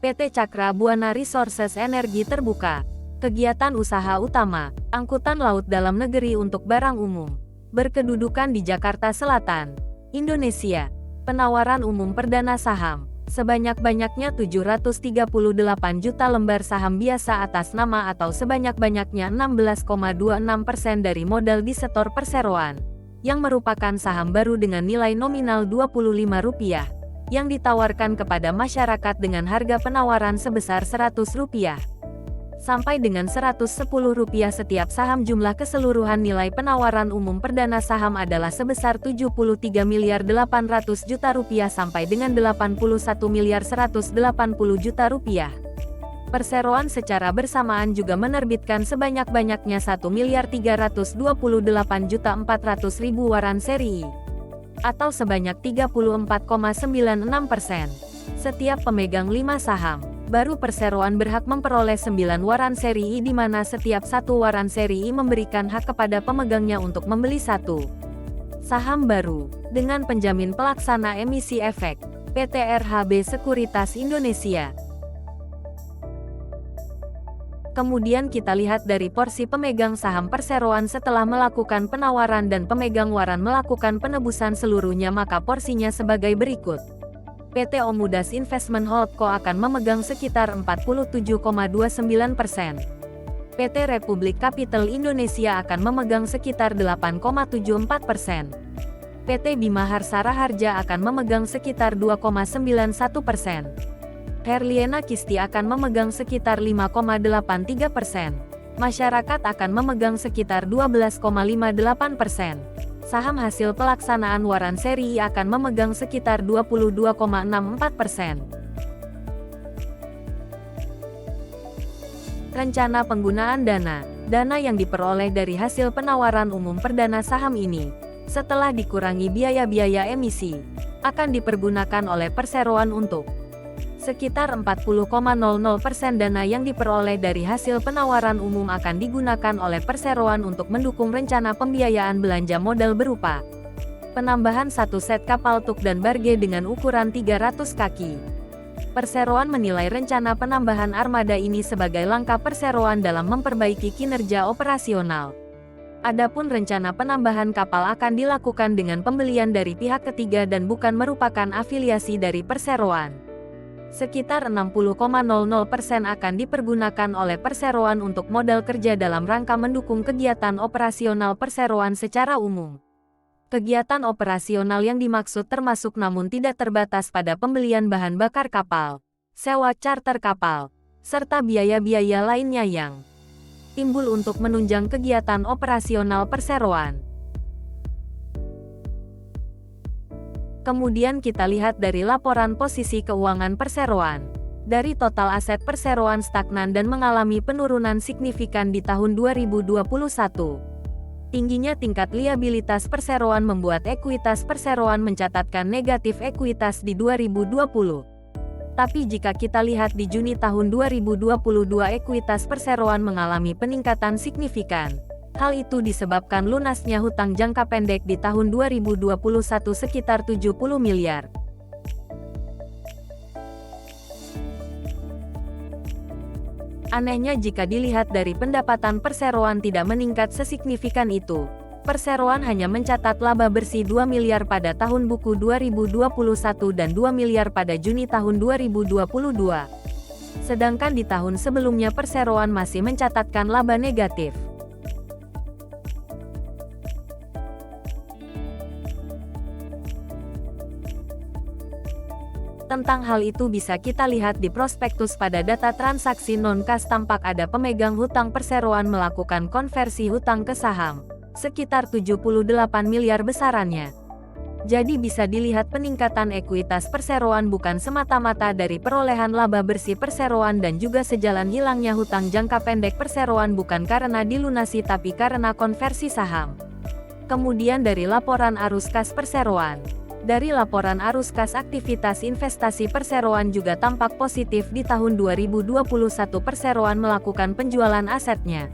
PT Cakra Buana Resources Energi Terbuka. Kegiatan usaha utama, angkutan laut dalam negeri untuk barang umum. Berkedudukan di Jakarta Selatan, Indonesia. Penawaran umum perdana saham. Sebanyak-banyaknya 738 juta lembar saham biasa atas nama atau sebanyak-banyaknya 16,26% dari modal di setor perseroan, yang merupakan saham baru dengan nilai nominal Rp25, yang ditawarkan kepada masyarakat dengan harga penawaran sebesar Rp100, sampai dengan Rp110 setiap saham. Jumlah keseluruhan nilai penawaran umum perdana saham adalah sebesar Rp73.800.000.000 sampai dengan Rp81.180.000.000. Perseroan secara bersamaan juga menerbitkan sebanyak-banyaknya 1.328.400.000 waran seri I, atau sebanyak 34,96%. Setiap pemegang 5 saham baru perseroan berhak memperoleh 9 waran seri I, di mana setiap satu waran seri I memberikan hak kepada pemegangnya untuk membeli satu saham baru. Dengan penjamin pelaksana emisi efek, PT RHB Sekuritas Indonesia. Kemudian kita lihat dari porsi pemegang saham perseroan setelah melakukan penawaran dan pemegang waran melakukan penebusan seluruhnya, maka porsinya sebagai berikut. PT Omudas Investment Holdco akan memegang sekitar 47,29%. PT Republik Capital Indonesia akan memegang sekitar 8,74%. PT Bima Harsara Harja akan memegang sekitar 2,91%. Herliena Kisti akan memegang sekitar 5,83%. Masyarakat akan memegang sekitar 12,58%. Saham hasil pelaksanaan waran seri I akan memegang sekitar 22,64%. Rencana penggunaan dana. Dana yang diperoleh dari hasil penawaran umum perdana saham ini, setelah dikurangi biaya-biaya emisi, akan dipergunakan oleh perseroan untuk sekitar 40,00% dana yang diperoleh dari hasil penawaran umum akan digunakan oleh perseroan untuk mendukung rencana pembiayaan belanja modal berupa penambahan satu set kapal tuk dan barge dengan ukuran 300 kaki. Perseroan menilai rencana penambahan armada ini sebagai langkah perseroan dalam memperbaiki kinerja operasional. Adapun rencana penambahan kapal akan dilakukan dengan pembelian dari pihak ketiga dan bukan merupakan afiliasi dari perseroan. Sekitar 60,00% akan dipergunakan oleh perseroan untuk modal kerja dalam rangka mendukung kegiatan operasional perseroan secara umum. Kegiatan operasional yang dimaksud termasuk namun tidak terbatas pada pembelian bahan bakar kapal, sewa charter kapal, serta biaya-biaya lainnya yang timbul untuk menunjang kegiatan operasional perseroan. Kemudian kita lihat dari laporan posisi keuangan perseroan. Dari total aset perseroan stagnan dan mengalami penurunan signifikan di tahun 2021. Tingginya tingkat liabilitas perseroan membuat ekuitas perseroan mencatatkan negatif ekuitas di 2020. Tapi jika kita lihat di Juni tahun 2022, ekuitas perseroan mengalami peningkatan signifikan. Hal itu disebabkan lunasnya hutang jangka pendek di tahun 2021 sekitar 70 miliar. Anehnya jika dilihat dari pendapatan perseroan tidak meningkat sesignifikan itu. Perseroan hanya mencatat laba bersih 2 miliar pada tahun buku 2021 dan 2 miliar pada Juni tahun 2022. Sedangkan di tahun sebelumnya perseroan masih mencatatkan laba negatif. Tentang hal itu bisa kita lihat di prospektus pada data transaksi non-kas. Tampak ada pemegang hutang perseroan melakukan konversi hutang ke saham, sekitar 78 miliar besarannya. Jadi bisa dilihat peningkatan ekuitas perseroan bukan semata-mata dari perolehan laba bersih perseroan dan juga sejalan hilangnya hutang jangka pendek perseroan bukan karena dilunasi tapi karena konversi saham. Kemudian dari laporan arus kas perseroan. Dari laporan arus kas aktivitas investasi perseroan juga tampak positif di tahun 2021 perseroan melakukan penjualan asetnya.